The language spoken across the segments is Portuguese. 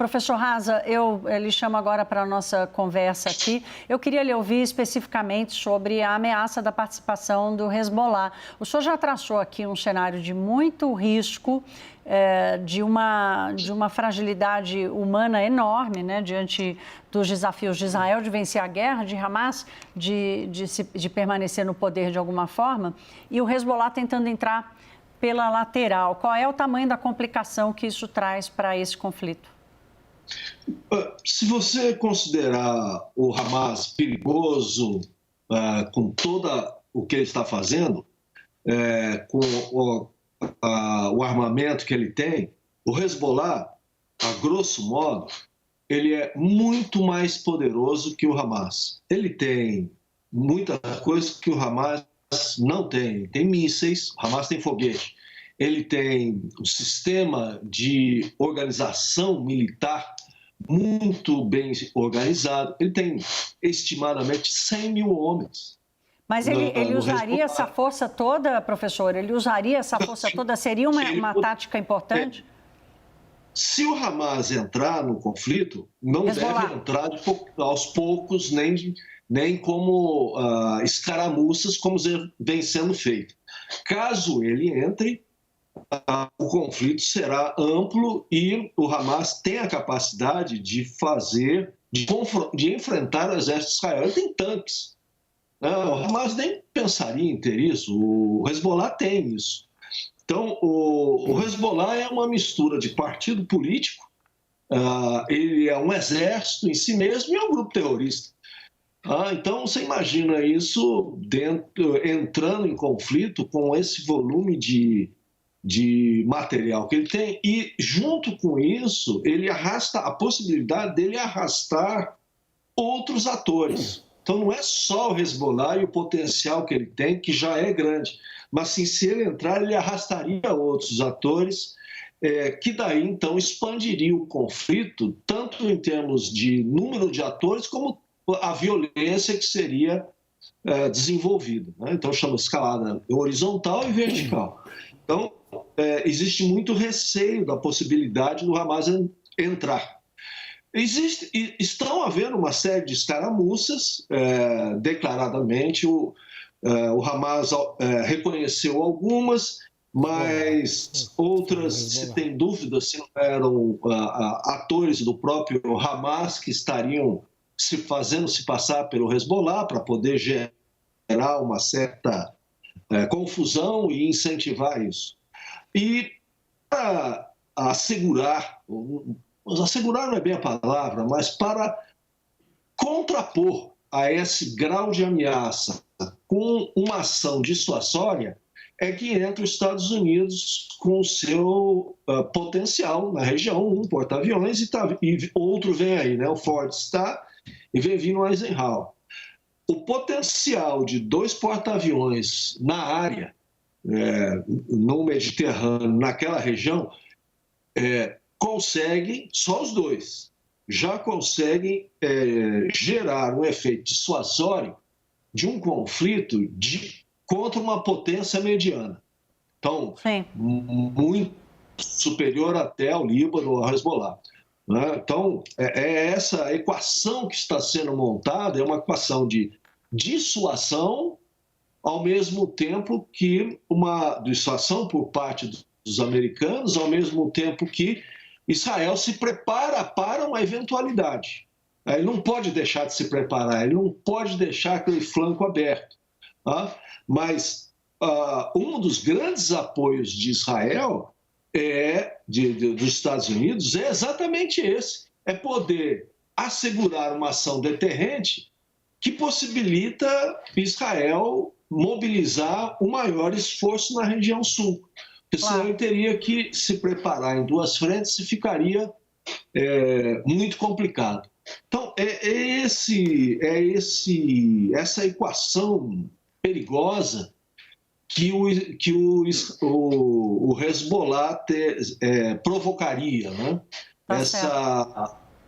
Professor Rasa, eu lhe chamo agora para a nossa conversa aqui. Eu queria lhe ouvir especificamente sobre a ameaça da participação do Hezbollah. O senhor já traçou aqui um cenário de muito risco, de uma fragilidade humana enorme, né, diante dos desafios de Israel de vencer a guerra, de Hamas de permanecer no poder de alguma forma, e o Hezbollah tentando entrar pela lateral. Qual é o tamanho da complicação que isso traz para esse conflito? Se você considerar o Hamas perigoso, com todo o que ele está fazendo, com o armamento que ele tem, o Hezbollah, a grosso modo, ele é muito mais poderoso que o Hamas. Ele tem muita coisa que o Hamas não tem. Ele tem mísseis, o Hamas tem foguete. Ele tem um sistema de organização militar muito bem organizado. Ele tem estimadamente 100 mil homens. Mas ele usaria essa força toda, professor? Ele usaria essa força toda? Seria uma tática importante? Se o Hamas entrar no conflito, não deve entrar aos poucos, nem como escaramuças, como vem sendo feito. Caso ele entre, o conflito será amplo e o Hamas tem a capacidade de enfrentar o exército de Israel. Ele tem tanques. O Hamas nem pensaria em ter isso, o Hezbollah tem isso. Então, o Hezbollah é uma mistura de partido político, ele é um exército em si mesmo e é um grupo terrorista. Então, você imagina isso entrando em conflito com esse volume de material que ele tem, e junto com isso ele arrasta a possibilidade dele arrastar outros atores. Então não é só o Hezbollah e o potencial que ele tem, que já é grande, mas sim, se ele entrar, ele arrastaria outros atores, que daí então expandiria o conflito, tanto em termos de número de atores, como a violência que seria desenvolvida, né? Então chama escalada horizontal e vertical. Então, existe muito receio da possibilidade do Hamas entrar. Estão havendo uma série de escaramuças, declaradamente. O Hamas reconheceu algumas, mas outras se tem dúvida se não eram atores do próprio Hamas que estariam se passar pelo Hezbollah para poder gerar uma certa confusão e incentivar isso. E para assegurar não é bem a palavra, mas para contrapor a esse grau de ameaça com uma ação dissuasória, é que entra os Estados Unidos com o seu potencial na região, um porta-aviões, e outro vem aí, né? O Ford está e vem vindo o Eisenhower. O potencial de 2 porta-aviões na área, no Mediterrâneo, naquela região, conseguem, só os 2, já conseguem gerar um efeito dissuasório de um conflito contra uma potência mediana. Então, muito superior até ao Líbano, ao Hezbollah. Então, essa equação que está sendo montada, é uma equação de dissuasão, ao mesmo tempo que uma dissuasão por parte dos americanos, ao mesmo tempo que Israel se prepara para uma eventualidade. Ele não pode deixar de se preparar, ele não pode deixar aquele flanco aberto. Mas um dos grandes apoios de Israel, dos Estados Unidos, é exatamente esse: é poder assegurar uma ação deterrente que possibilita Israel mobilizar o maior esforço na região sul. Porque senão ele teria que se preparar em 2 frentes e ficaria muito complicado. Então, essa equação perigosa que o Hezbollah provocaria, né?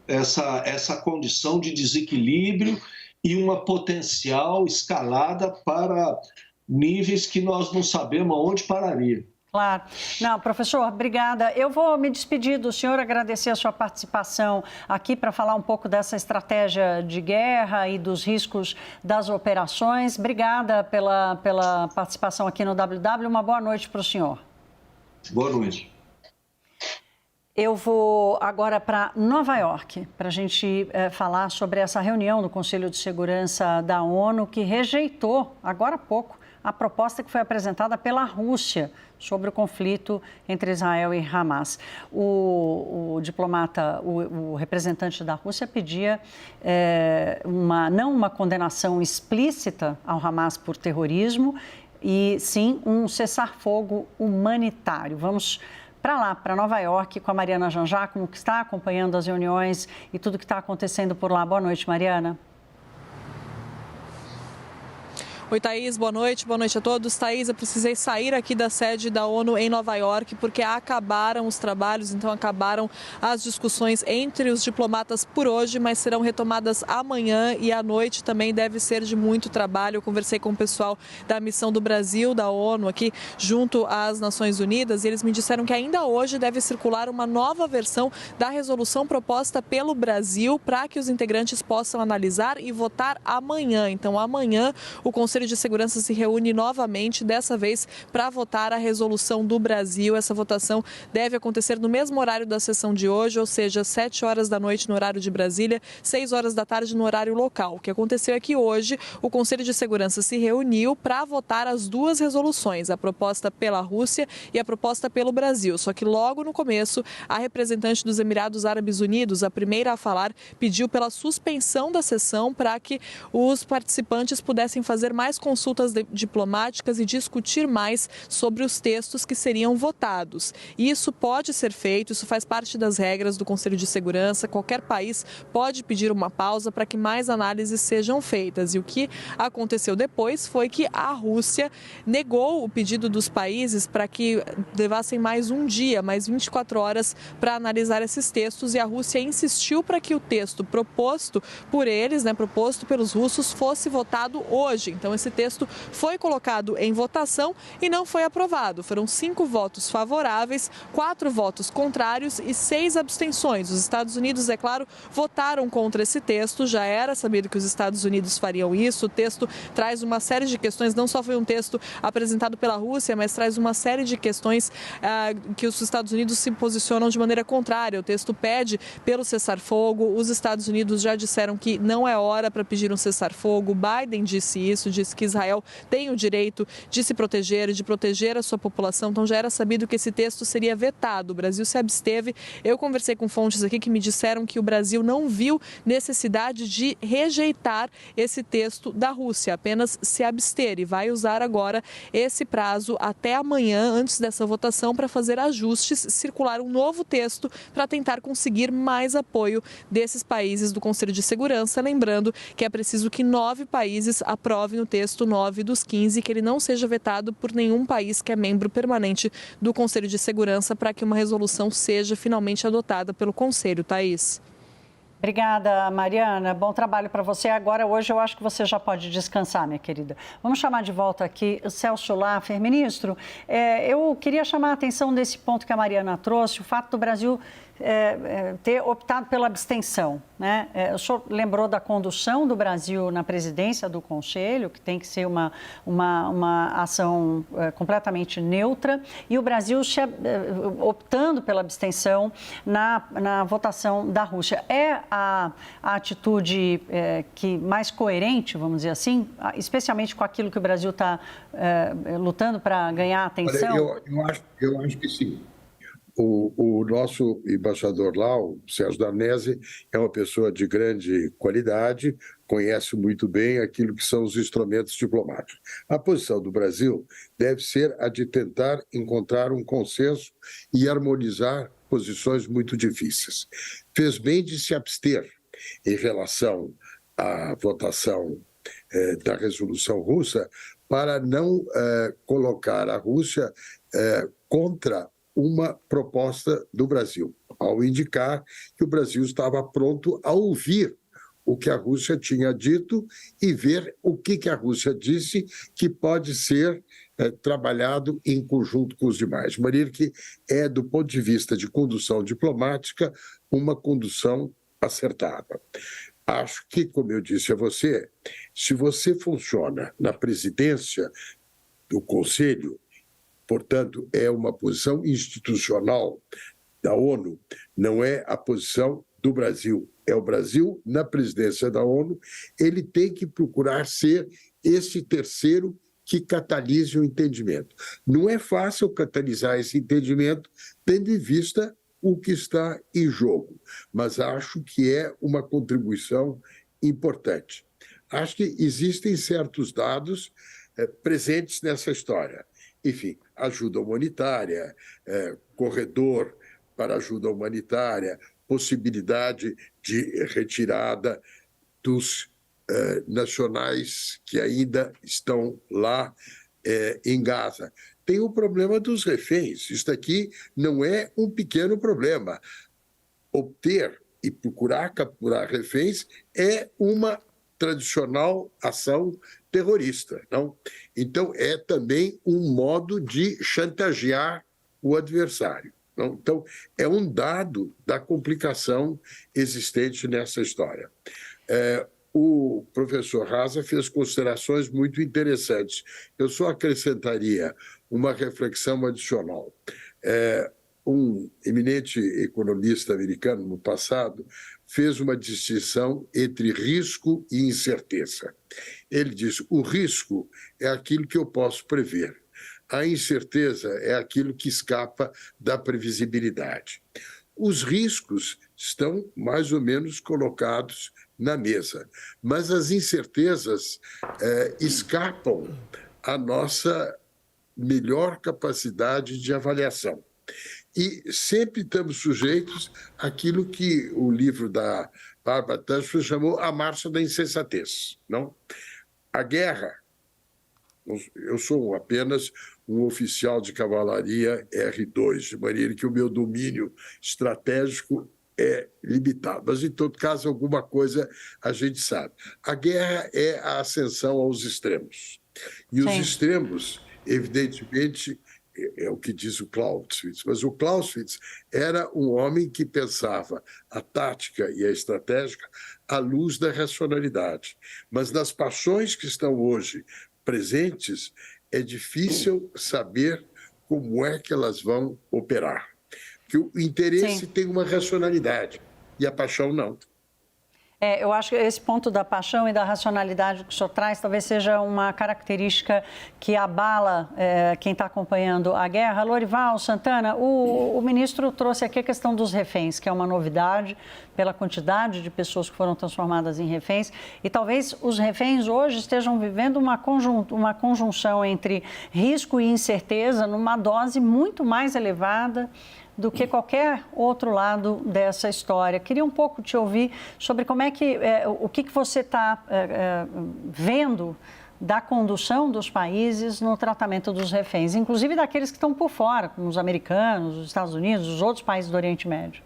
Essa condição de desequilíbrio e uma potencial escalada para níveis que nós não sabemos aonde pararia. Claro. Não, professor, obrigada. Eu vou me despedir do senhor, agradecer a sua participação aqui para falar um pouco dessa estratégia de guerra e dos riscos das operações. Obrigada pela participação aqui no WW. Uma boa noite para o senhor. Boa noite. Eu vou agora para Nova York, para a gente falar sobre essa reunião do Conselho de Segurança da ONU, que rejeitou, agora há pouco, a proposta que foi apresentada pela Rússia sobre o conflito entre Israel e Hamas. O diplomata, o representante da Rússia pedia não uma condenação explícita ao Hamas por terrorismo, e sim um cessar-fogo humanitário. Vamos para lá, para Nova York, com a Mariana Janjá, que está acompanhando as reuniões e tudo que está acontecendo por lá. Boa noite, Mariana. Oi, Thaís, boa noite a todos. Thaís, eu precisei sair aqui da sede da ONU em Nova York porque acabaram os trabalhos, então acabaram as discussões entre os diplomatas por hoje, mas serão retomadas amanhã e à noite também deve ser de muito trabalho. Eu conversei com o pessoal da missão do Brasil, da ONU, aqui junto às Nações Unidas, e eles me disseram que ainda hoje deve circular uma nova versão da resolução proposta pelo Brasil para que os integrantes possam analisar e votar amanhã. Então, amanhã, o Conselho de Segurança se reúne novamente, dessa vez para votar a resolução do Brasil. Essa votação deve acontecer no mesmo horário da sessão de hoje, ou seja, 7 horas da noite no horário de Brasília, 6 horas da tarde no horário local. O que aconteceu é que hoje o Conselho de Segurança se reuniu para votar as duas resoluções, a proposta pela Rússia e a proposta pelo Brasil. Só que logo no começo, a representante dos Emirados Árabes Unidos, a primeira a falar, pediu pela suspensão da sessão para que os participantes pudessem fazer mais consultas diplomáticas e discutir mais sobre os textos que seriam votados. Isso pode ser feito, isso faz parte das regras do Conselho de Segurança. Qualquer país pode pedir uma pausa para que mais análises sejam feitas. E o que aconteceu depois foi que a Rússia negou o pedido dos países para que levassem mais um dia, mais 24 horas para analisar esses textos, e a Rússia insistiu para que o texto proposto por eles, proposto pelos russos, fosse votado hoje. Então, esse texto foi colocado em votação e não foi aprovado. Foram 5 votos favoráveis, 4 votos contrários e 6 abstenções. Os Estados Unidos, é claro, votaram contra esse texto. Já era sabido que os Estados Unidos fariam isso. O texto traz uma série de questões, não só foi um texto apresentado pela Rússia, mas traz uma série de questões que os Estados Unidos se posicionam de maneira contrária. O texto pede pelo cessar-fogo. Os Estados Unidos já disseram que não é hora para pedir um cessar-fogo. Biden disse isso, disse que Israel tem o direito de se proteger e de proteger a sua população. Então já era sabido que esse texto seria vetado. O Brasil se absteve. Eu conversei com fontes aqui que me disseram que o Brasil não viu necessidade de rejeitar esse texto da Rússia, apenas se abster, e vai usar agora esse prazo até amanhã, antes dessa votação, para fazer ajustes, circular um novo texto para tentar conseguir mais apoio desses países do Conselho de Segurança. Lembrando que é preciso que 9 países aprovem o texto, 9 dos 15, que ele não seja vetado por nenhum país que é membro permanente do Conselho de Segurança, para que uma resolução seja finalmente adotada pelo Conselho. Thaís. Obrigada, Mariana. Bom trabalho para você. Agora, hoje, eu acho que você já pode descansar, minha querida. Vamos chamar de volta aqui o Celso Laffer. Ministro, eu queria chamar a atenção desse ponto que a Mariana trouxe, o fato do Brasil ter optado pela abstenção, né? O senhor lembrou da condução do Brasil na presidência do Conselho, que tem que ser uma ação completamente neutra, e o Brasil optando pela abstenção na votação da Rússia. É a atitude que mais coerente, vamos dizer assim, especialmente com aquilo que o Brasil está lutando para ganhar atenção? Olha, eu acho que sim. O nosso embaixador lá, o Sérgio Danese, é uma pessoa de grande qualidade, conhece muito bem aquilo que são os instrumentos diplomáticos. A posição do Brasil deve ser a de tentar encontrar um consenso e harmonizar posições muito difíceis. Fez bem de se abster em relação à votação da resolução russa, para não colocar a Rússia contra uma proposta do Brasil, ao indicar que o Brasil estava pronto a ouvir o que a Rússia tinha dito e ver o que a Rússia disse que pode ser trabalhado em conjunto com os demais. De maneira que é, do ponto de vista de condução diplomática, uma condução acertada. Acho que, como eu disse a você, se você funciona na presidência do Conselho, portanto, é uma posição institucional da ONU, não é a posição do Brasil. É o Brasil na presidência da ONU, ele tem que procurar ser esse terceiro que catalise o entendimento. Não é fácil catalisar esse entendimento, tendo em vista o que está em jogo, mas acho que é uma contribuição importante. Acho que existem certos dados presentes nessa história. Enfim, ajuda humanitária, corredor para ajuda humanitária, possibilidade de retirada dos nacionais que ainda estão lá em Gaza. Tem o problema dos reféns. Isso aqui não é um pequeno problema. Obter e procurar capturar reféns é uma tradicional ação terrorista, não? Então, é também um modo de chantagear o adversário. Não? Então, é um dado da complicação existente nessa história. O professor Rasa fez considerações muito interessantes. Eu só acrescentaria uma reflexão adicional. Um eminente economista americano, no passado, fez uma distinção entre risco e incerteza. Ele disse: o risco é aquilo que eu posso prever. A incerteza é aquilo que escapa da previsibilidade. Os riscos estão mais ou menos colocados na mesa, mas as incertezas escapam à nossa melhor capacidade de avaliação. E sempre estamos sujeitos àquilo que o livro da Barbara Tuchman chamou a marcha da insensatez. Não? A guerra, eu sou apenas um oficial de cavalaria R2, de maneira que o meu domínio estratégico é limitado, mas em todo caso alguma coisa a gente sabe. A guerra é a ascensão aos extremos. E os extremos, evidentemente, é o que diz o Clausewitz, mas o Clausewitz era um homem que pensava a tática e a estratégia à luz da racionalidade. Mas nas paixões que estão hoje presentes, é difícil saber como é que elas vão operar. Porque o interesse tem uma racionalidade e a paixão não. Eu acho que esse ponto da paixão e da racionalidade que o senhor traz talvez seja uma característica que abala quem está acompanhando a guerra. Lorival, Santana, o ministro trouxe aqui a questão dos reféns, que é uma novidade pela quantidade de pessoas que foram transformadas em reféns. E talvez os reféns hoje estejam vivendo uma conjunção entre risco e incerteza numa dose muito mais elevada do que qualquer outro lado dessa história. Queria um pouco te ouvir sobre como é que, o que você está vendo da condução dos países no tratamento dos reféns, inclusive daqueles que estão por fora, como os americanos, os Estados Unidos, os outros países do Oriente Médio.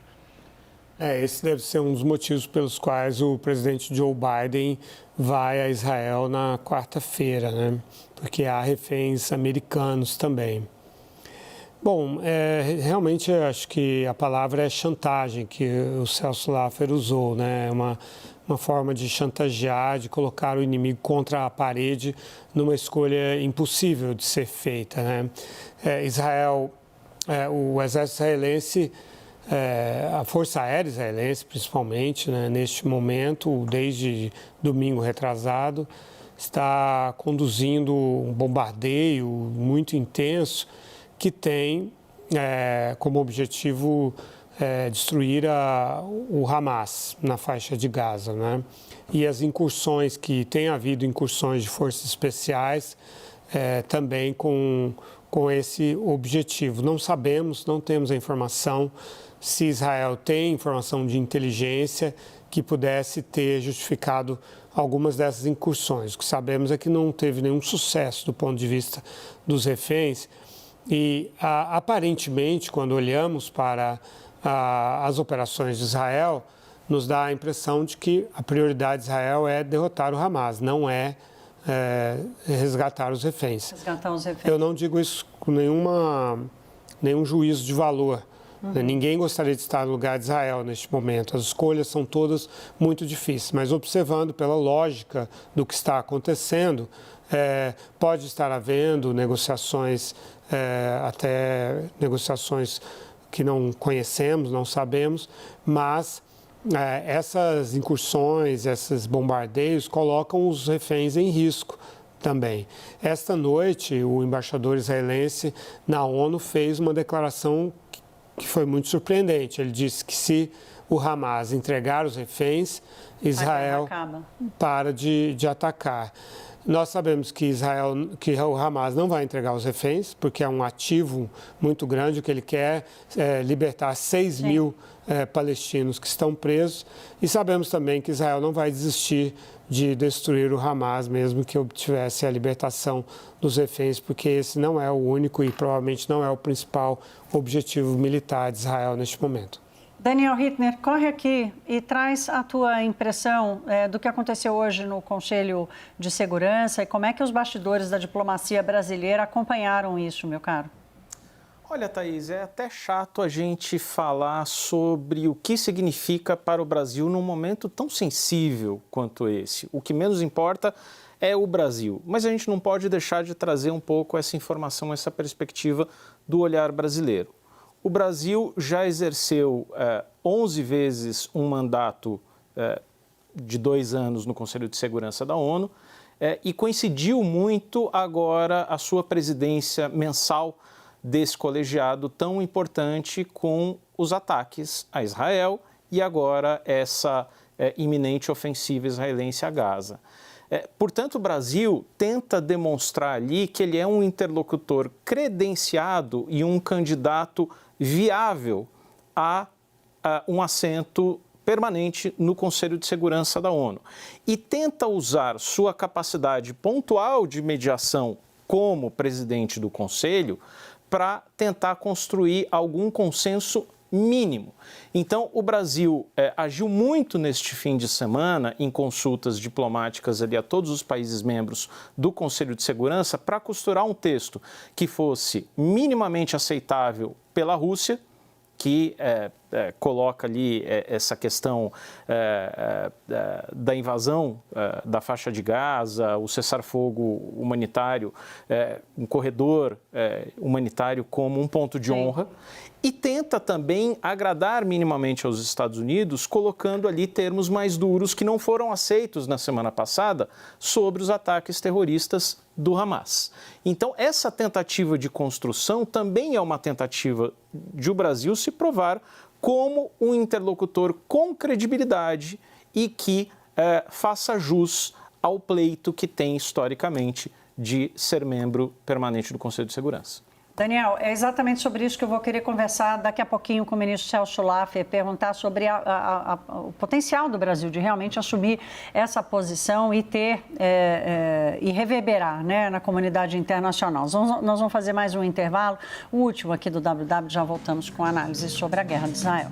Esse deve ser um dos motivos pelos quais o presidente Joe Biden vai a Israel na quarta-feira, né? Porque há reféns americanos também. Bom, realmente acho que a palavra é chantagem, que o Celso Laffer usou, né? Uma forma de chantagear, de colocar o inimigo contra a parede numa escolha impossível de ser feita, né? Israel, o exército israelense, a Força Aérea Israelense, principalmente, né, neste momento, desde domingo retrasado, está conduzindo um bombardeio muito intenso que tem como objetivo destruir o Hamas na faixa de Gaza, né? E as incursões, que tem havido incursões de forças especiais também com esse objetivo. Não sabemos, não temos a informação se Israel tem informação de inteligência que pudesse ter justificado algumas dessas incursões. O que sabemos é que não teve nenhum sucesso do ponto de vista dos reféns. E, aparentemente, quando olhamos para as operações de Israel, nos dá a impressão de que a prioridade de Israel é derrotar o Hamas, não é resgatar os reféns. Resgatar os reféns. Eu não digo isso com nenhum juízo de valor. Ninguém gostaria de estar no lugar de Israel neste momento. As escolhas são todas muito difíceis, mas observando pela lógica do que está acontecendo, pode estar havendo negociações, até negociações que não conhecemos, não sabemos, mas essas incursões, esses bombardeios colocam os reféns em risco também. Esta noite, o embaixador israelense na ONU fez uma declaração que foi muito surpreendente. Ele disse que se o Hamas entregar os reféns, Israel para de atacar. Nós sabemos que o Hamas não vai entregar os reféns, porque é um ativo muito grande. O que ele quer é libertar 6 mil palestinos que estão presos. E sabemos também que Israel não vai desistir de destruir o Hamas, mesmo que obtivesse a libertação dos reféns, porque esse não é o único e provavelmente não é o principal objetivo militar de Israel neste momento. Daniel Hittner, corre aqui e traz a tua impressão do que aconteceu hoje no Conselho de Segurança e como é que os bastidores da diplomacia brasileira acompanharam isso, meu caro. Olha, Thaís, é até chato a gente falar sobre o que significa para o Brasil num momento tão sensível quanto esse. O que menos importa é o Brasil, mas a gente não pode deixar de trazer um pouco essa informação, essa perspectiva do olhar brasileiro. O Brasil já exerceu 11 vezes um mandato de 2 anos no Conselho de Segurança da ONU e coincidiu muito agora a sua presidência mensal desse colegiado tão importante com os ataques a Israel e agora essa iminente ofensiva israelense a Gaza. Portanto, o Brasil tenta demonstrar ali que ele é um interlocutor credenciado e um candidato viável a um assento permanente no Conselho de Segurança da ONU. E tenta usar sua capacidade pontual de mediação como presidente do Conselho para tentar construir algum consenso mínimo. Então, o Brasil agiu muito neste fim de semana em consultas diplomáticas ali a todos os países membros do Conselho de Segurança para costurar um texto que fosse minimamente aceitável pela Rússia, que coloca ali essa questão da invasão da faixa de Gaza, o cessar-fogo humanitário, um corredor humanitário como um ponto de honra, e tenta também agradar minimamente aos Estados Unidos, colocando ali termos mais duros que não foram aceitos na semana passada sobre os ataques terroristas do Hamas. Então, essa tentativa de construção também é uma tentativa de o Brasil se provar como um interlocutor com credibilidade e que faça jus ao pleito que tem historicamente de ser membro permanente do Conselho de Segurança. Daniel, é exatamente sobre isso que eu vou querer conversar daqui a pouquinho com o ministro Celso Laffer, perguntar sobre o potencial do Brasil de realmente assumir essa posição e ter e reverberar, né, na comunidade internacional. Nós vamos fazer mais um intervalo, o último aqui do WW, já voltamos com análise sobre a guerra de Israel.